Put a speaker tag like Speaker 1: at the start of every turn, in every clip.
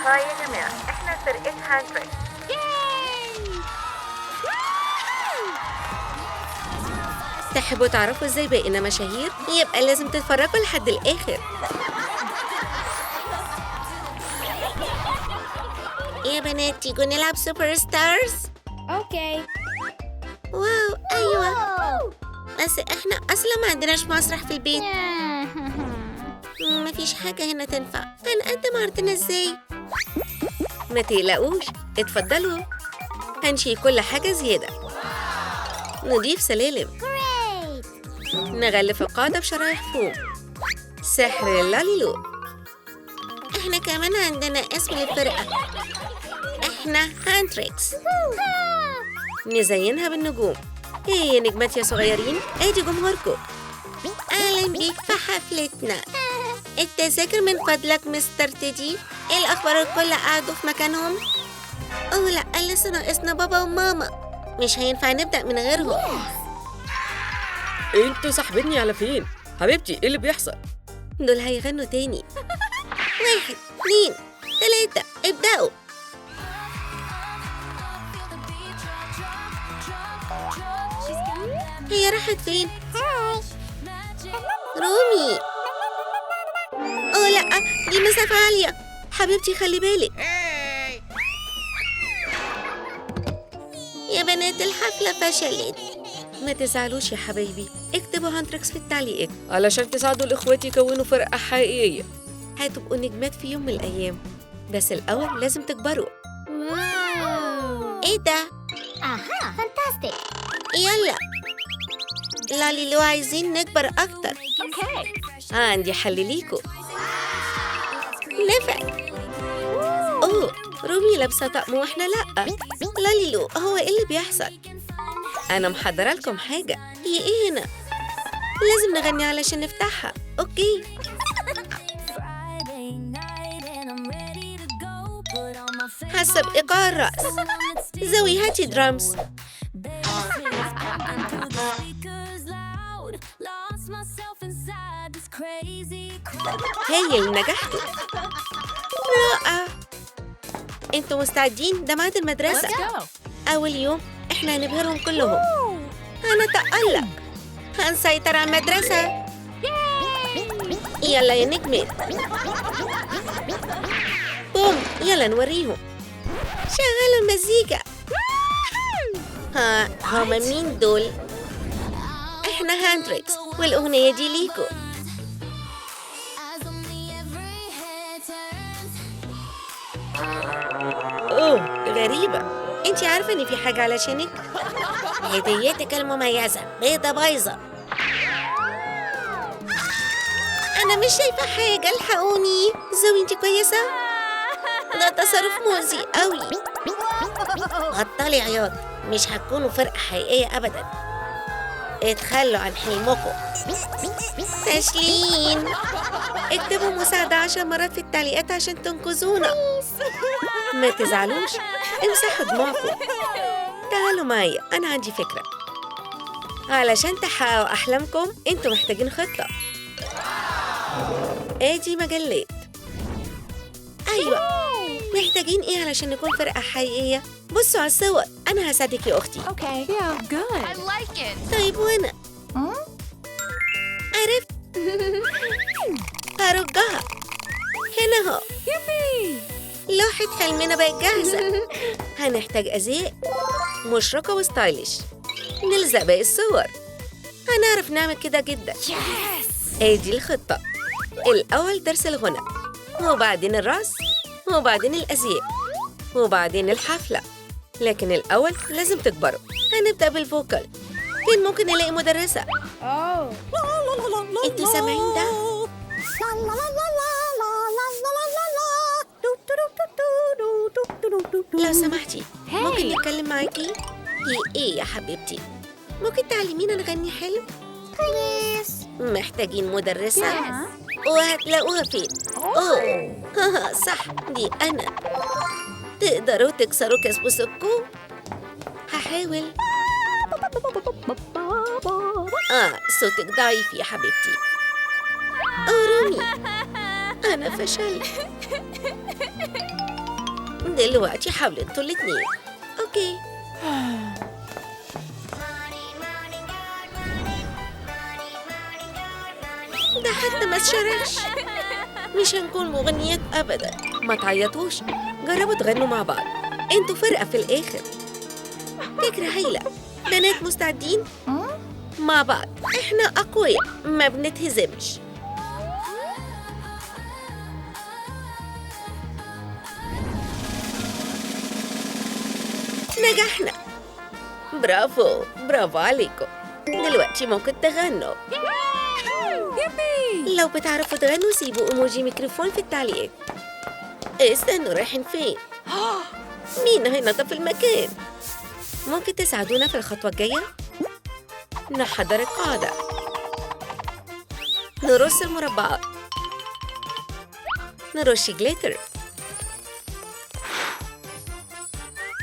Speaker 1: هاي يا جماعة، احنا فرقة هانتريكس.
Speaker 2: تحبوا تعرفوا ازاي بقينا مشاهير؟ يبقى لازم تتفرجوا لحد الآخر. يا بنات تيجوا نلعب سوبر ستارز؟
Speaker 3: اوكي.
Speaker 2: واو أيوة، بس احنا أصلا ما عندناش مسرح في البيت. مفيش حاجة هنا تنفع. هنقدم عرضنا ازاي؟ ما تقلقوش، اتفضلوا. هنشيل كل حاجة زيادة، نضيف سلالم، نغلف القاعدة بشرايح فوم. سحر اللاليلو. احنا كمان عندنا اسم للفرقة، احنا هانتريكس. نزينها بالنجوم. ايه يا نجمات يا صغيرين، ادي جمهوركم. اهلا بيك في حفلتنا. التذاكر من فضلك مستر تيدي. ايه الاخبار؟ الكل قعدوا في مكانهم؟ اوه لا، لسه ناقصنا بابا وماما، مش هينفع نبدأ من غيرهم.
Speaker 4: انتوا ساحبيني على فين؟ حبيبتي ايه اللي بيحصل؟
Speaker 2: دول هيغنوا تاني. 1 2 3 ابدأوا. هي راحت فين؟ رومي. اوه لا، دي مسافة عالية. حبيبتي خلي بالك. يا بنات الحفلة فشلت. ما تزعلوش يا حبايبي، اكتبوا هانتريكس في التعليقات
Speaker 4: علشان تساعدوا الاخوات يكونوا فرقة حقيقية.
Speaker 2: هتبقوا نجمات في يوم من الأيام، بس الأول لازم تكبروا. ايه ده؟
Speaker 3: اها فانتاستيك.
Speaker 2: يلا لاليلو، عايزين نكبر أكتر.
Speaker 3: اوكي.
Speaker 2: عندي حل ليكوا. نفق. اوه رومي لابسة طقم واحنا لأ. لاليلو، هو ايه اللي بيحصل؟ أنا محضرة لكم حاجة. هي ايه هنا؟ لازم نغني علشان نفتحها. اوكي. حسب إيقاع الرأس. زوي هاتي درامز. هايل، نجحتوا. رائع. انتوا مستعدين؟ ده ميعاد المدرسة. أول يوم احنا هنبهرهم كلهم. هنتألق، هنسيطر على المدرسة. يلا يا نجمات. بوم، يلا نوريهم. شغلوا المزيكا. هما مين دول؟ احنا هانتريكس، والأغنية دي ليكو. اوه غريبة، انتي عارفة ان في حاجة علشانك؟ هديتك المميزة، بيضة بايظة. انا مش شايفة حاجة، الحقوني. زوي انتي كويسة؟ ده تصرف مؤذي قوي. بطلي عياط، مش هتكونوا فرقة حقيقية ابدا. اتخلوا عن حلمكم. تشلين. اكتبوا مساعدة 10 مرات في التعليقات عشان تنقذونا. ما تزعلوش، امسحوا دموعكم. تعالوا معايا، أنا عندي فكرة. علشان تحققوا أحلامكم انتوا محتاجين خطة. ادي مجلات. أيوة، محتاجين ايه علشان نكون فرقة حقيقية؟ بصوا على الصور، أنا هساعدك يا أختي.
Speaker 3: اوكي.
Speaker 5: Yeah, good. I like it.
Speaker 2: طيب وأنا؟ عرفت. هرجها هنا اهو. لوحة حلمنا بقت جاهزة. هنحتاج أزياء، مشرقة وستايلش. نلزق باقي الصور. هنعرف نعمل كده جدا. ادي الخطة. الأول درس الغنى، وبعدين الرقص، وبعدين الأزياء، وبعدين الحفلة. لكن الأول لازم تكبروا. هنبدأ بالفوكال. فين ممكن نلاقي مدرسة؟
Speaker 3: اوه.
Speaker 2: انتوا سامعين ده؟ لو سمحتي، ممكن نتكلم معاكي؟ هي ايه يا حبيبتي؟ ممكن تعلمينا نغني حلو؟ محتاجين مدرسة. وهتلاقوها فين؟ اوه صح، دي أنا. تقدروا تكسروا كسبوسكو؟ هحاول. صوتك ضعيف يا حبيبتي. رومي، أنا فشلت. دلوقتي حاولوا انتوا الاتنين. اوكي. ده حتى ما اتشرحش. مش هنكون مغنيات ابدا. ما تعيطوش، جربوا تغنوا مع بعض، انتوا فرقة في الاخر. فكرة هايلة. بنات مستعدين؟ مع بعض احنا اقوياء، ما بنتهزمش. نجحنا. برافو برافو عليكم. دلوقتي ممكن تغنوا. لو بتعرفوا تغنوا سيبوا ايموجي ميكروفون في التعليقات. استنوا، رايحين فين؟ مين هينظف المكان؟ ممكن تساعدونا في الخطوة الجاية؟ نحضر القاعدة، نرص المربعات، نرش جليتر،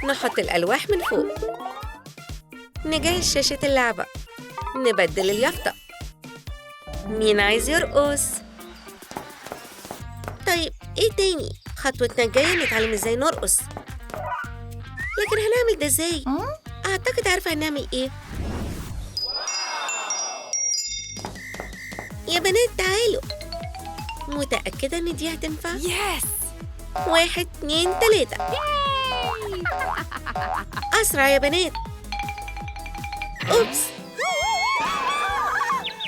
Speaker 2: نحط الألواح من فوق، نجهز شاشة اللعبة، نبدل اليافطة. مين عايز يرقص؟ طيب ايه تاني؟ خطوتنا الجاية نتعلم ازاي نرقص. لكن هنعمل ده ازاي؟ اعتقد عارفة هنعمل ايه. يا بنات تعالوا. متأكدة ان دي هتنفع؟
Speaker 5: Yes.
Speaker 2: 1 2 3. أسرع يا بنات. أوبس.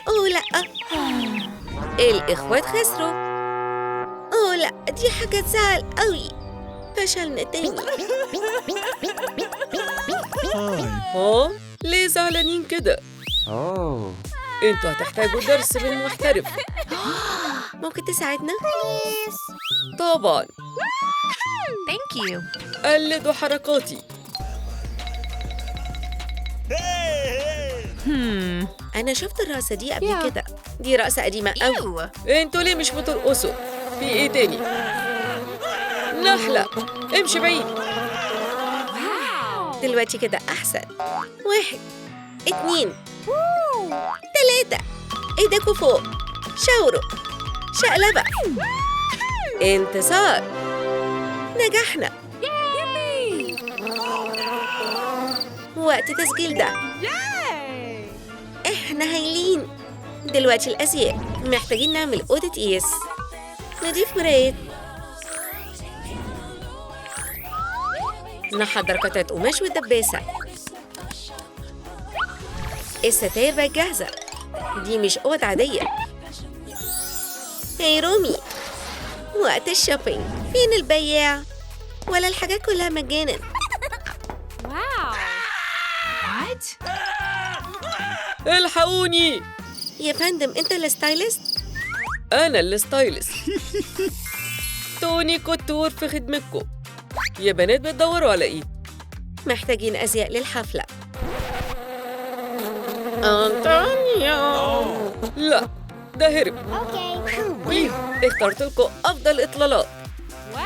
Speaker 2: أوه لأ، الإخوات خسروا. أوه لأ، دي حاجة تزعل قوي. فشلنا تاني.
Speaker 4: ها؟ ليه زعلانين كده؟ انتوا هتحتاجوا درس من محترف.
Speaker 2: ممكن تساعدنا؟
Speaker 4: طبعا.
Speaker 5: Thank you.
Speaker 4: قلدوا حركاتي.
Speaker 2: أنا شفت الرقصة دي قبل
Speaker 5: Yeah.
Speaker 2: كده. دي رقصة قديمة قوي.
Speaker 5: Ew.
Speaker 4: انتوا ليه مش بترقصوا؟ في ايه تاني؟ نحلة، امشي بعيد.
Speaker 2: دلوقتي كده أحسن. 1 2 3. إيديكوا فوق، شاوروا، شقلبة. انتصار. نجحنا. وقت تسجيل ده. احنا هايلين. دلوقتي الأزياء محتاجين نعمل أوضة قياس. نضيف مرايات، نحضر قطعة قماش والدباسة. الستاير بقت جاهزة. دي مش أوض عادية. هاي رومي، وقت الشوبينج. فين البياع؟ ولا الحاجات كلها مجانا؟
Speaker 5: Wow. What?
Speaker 4: الحقوني،
Speaker 2: يا فندم انت الستايلست؟
Speaker 4: انا الستايلست. توني كوتور في خدمتكم. يا بنات بتدوروا على ايه؟
Speaker 2: محتاجين أزياء للحفلة. أنطونيو.
Speaker 4: لا، ده هرب.
Speaker 3: Okay.
Speaker 4: اخترت لكم افضل اطلالات.
Speaker 5: Wow.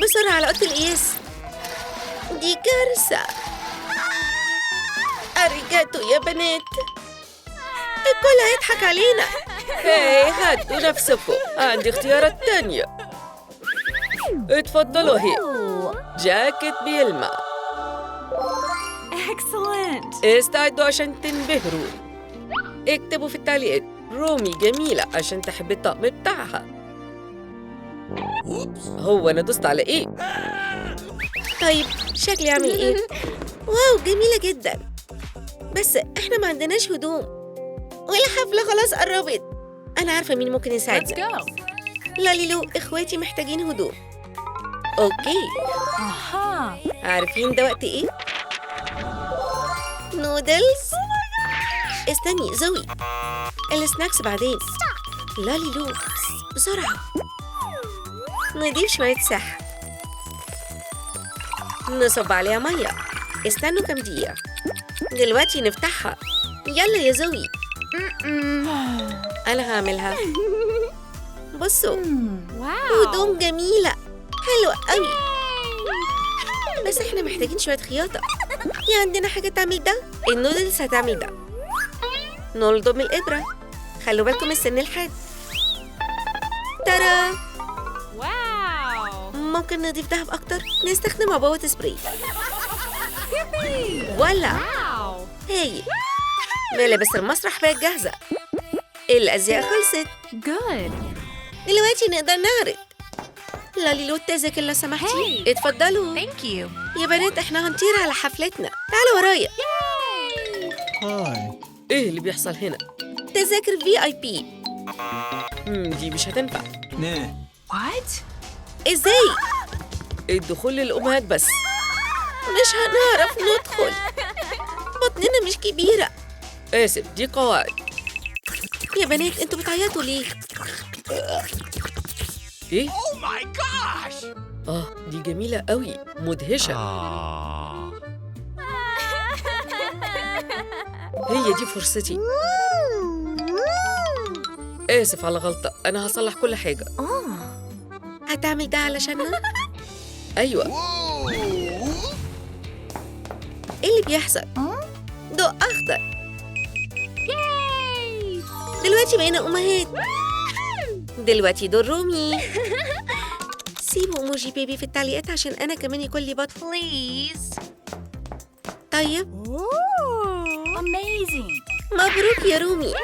Speaker 2: بسرعة على أوضة القياس. دي كارثة. أريجاتو يا بنات. الكل هيضحك علينا.
Speaker 4: هاي هدوا نفسكم، عندي اختيارات تانية. اتفضلوا اهي. جاكيت بيلمع.
Speaker 5: Excellent.
Speaker 4: استعدوا عشان تنبهروا. اكتبوا في التعليقات رومي جميلة عشان تحب الطقم بتاعها. هو أنا دوست على إيه؟
Speaker 2: طيب شكلي أعمل إيه؟ واو جميلة جدا. بس إحنا ما عندناش هدوم، والحفلة خلاص قربت. أنا عارفة مين ممكن
Speaker 5: Let's
Speaker 2: يساعدنا.
Speaker 5: go.
Speaker 2: لاليلو، إخواتي محتاجين هدوم. أوكي،
Speaker 5: Aha.
Speaker 2: عارفين ده وقت إيه؟ نودلز. استني زوي، السناكس بعدين. لاليلو بسرعة. نضيف شوية سحر، نصب عليها مية. استنوا كام دقيقة. دلوقتي نفتحها. يلا يا زوي. أنا هعملها. بصوا،
Speaker 5: Wow.
Speaker 2: هدوم جميلة حلوة قوي. بس احنا محتاجين شوية خياطة. في عندنا حاجة تعمل ده؟ النودلز هتعمل ده. نلضم الإبرة. خلوا بالكم السن الحاد. ترى
Speaker 5: Wow.
Speaker 2: ممكن نضيف دهب أكتر؟ نستخدم عبوة سبراي. ولا
Speaker 5: Wow.
Speaker 2: هاي ملابس المسرح بقت جاهزة. الأزياء خلصت.
Speaker 5: Good.
Speaker 2: دلوقتي نقدر نعرض. لاليلو التذاكر لو سمحتي. اتفضلوا.
Speaker 5: Thank you.
Speaker 2: يا بنات احنا هنطير على حفلتنا. تعالوا ورايا.
Speaker 4: إيه اللي بيحصل هنا؟
Speaker 2: تذاكر VIP.
Speaker 4: دي مش هتنفع.
Speaker 5: What?
Speaker 2: ازاي؟
Speaker 4: الدخول للأمهات بس.
Speaker 2: مش هنعرف ندخل. بطننا مش كبيرة.
Speaker 4: آسف، دي قواعد.
Speaker 2: يا بنات انتوا بتعيطوا ليه؟
Speaker 4: إيه؟ دي جميلة قوي، مدهشة. هي دي فرصتي. آسف على غلطة، أنا هصلح كل حاجة.
Speaker 2: هتعمل ده علشاننا؟
Speaker 4: أيوة.
Speaker 2: ايه اللي بيحصل؟ ضوء أخضر. دلوقتي بقينا أمهات. دلوقتي دور رومي. سيبوا ايموجي بيبي في التعليقات عشان أنا كمان يكون لي بطل.
Speaker 5: Please.
Speaker 2: طيب
Speaker 5: Amazing.
Speaker 2: مبروك يا رومي.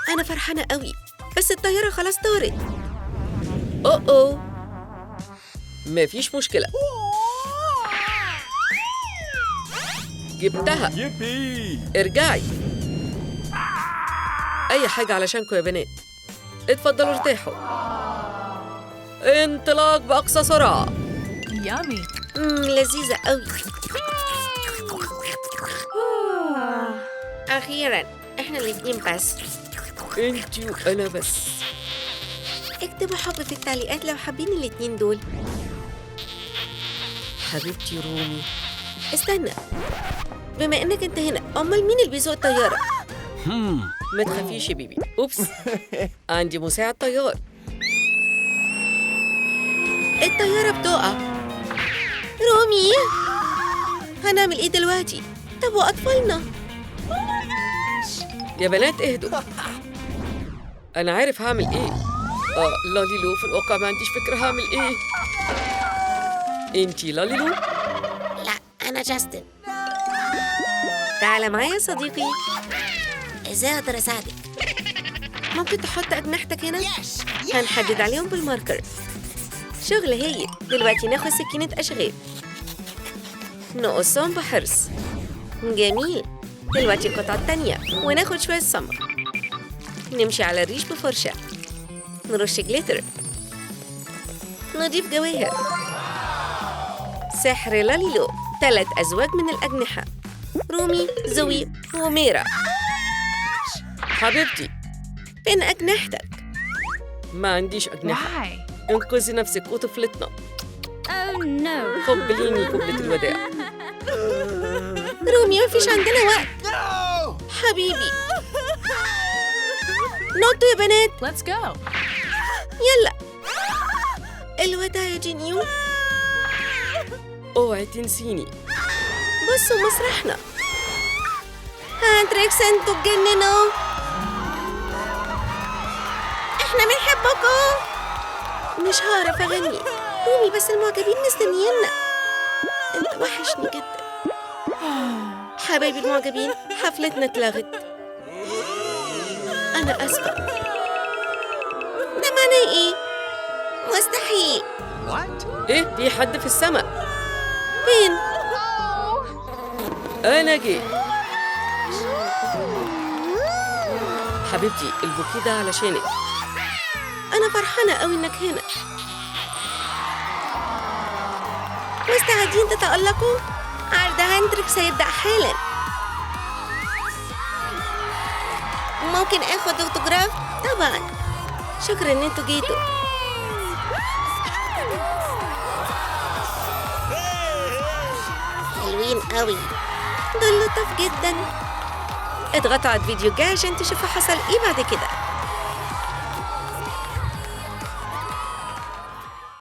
Speaker 2: أنا فرحانة قوي بس الطيارة خلاص طارت.
Speaker 4: أوه مفيش مشكلة. جبتها. ارجعي. أي حاجة علشانكم يا بنات. اتفضلوا ارتاحوا. انطلاق بأقصى سرعة.
Speaker 5: Yummy.
Speaker 2: لذيذة قوي. أخيراً إحنا الاتنين بس.
Speaker 4: انتي وأنا بس.
Speaker 2: اكتبوا حب في التعليقات لو حابين الاتنين دول.
Speaker 4: حبيبتي رومي.
Speaker 2: استنى، بما إنك أنت هنا أمال مين اللي بيزوق الطيارة؟
Speaker 4: ما تخافيش يا بيبي. أوبس، عندي مساعد طيار.
Speaker 2: الطيارة بتقع. رومي هنعمل إيه دلوقتي؟ طب وأطفالنا؟
Speaker 4: يا بنات اهدوا. أنا عارف هعمل إيه. لاليلو في الواقع ما عنديش فكرة هعمل إيه. انتي لاليلو؟
Speaker 2: لا أنا جاستن. تعال معايا يا صديقي. إزاي أقدر أساعدك؟ ممكن تحط أجنحتك هنا؟ هنحدد عليهم بالماركر. شغل هي. دلوقتي ناخد سكينة أشغال نقصهم بحرص. جميل. دلوقتي القطعة التانية وناخد شوية سمر. نمشي على الريش بفرشة. نرش جليتر. نضيف جواهر. سحر لاليلو. 3 أزواج من الأجنحة. رومي، زوي، وميرا.
Speaker 4: حبيبتي
Speaker 2: فين أجنحتك؟
Speaker 4: ما عنديش أجنحة.
Speaker 5: Why?
Speaker 4: انقذي نفسك وطفلتنا.
Speaker 5: Oh no.
Speaker 4: قبليني قبلة الوداع.
Speaker 2: رومي مفيش عندنا وقت. حبيبي نطوا يا بنات.
Speaker 5: Let's go.
Speaker 2: يلا. الوداع يا جينيو.
Speaker 4: اوعي تنسيني.
Speaker 2: بصوا مسرحنا. هانتريكس انتوا اتجننوا. احنا بنحبكم. مش هعرف اغني. رومي بس المعجبين مستنيينا. انت وحشني جدا. حبايبي المعجبين حفلتنا اتلغت. انا اسفة. ده معناه ايه؟ مستحيل.
Speaker 4: ايه في حد في السماء.
Speaker 2: فين؟
Speaker 4: انا جيت. حبيبتي البوكيه ده علشانك.
Speaker 2: أنا فرحانة قوي إنك هنا. مستعدين تتألقوا؟ عرض هانتريكس هيبدأ حالاً. ممكن آخد أوتوغراف؟ طبعاً. شكراً إن انتوا جيتوا. حلوين قوي. دول لطف جداً. اضغطوا على الفيديو الجاي عشان تشوفوا حصل إيه بعد كده.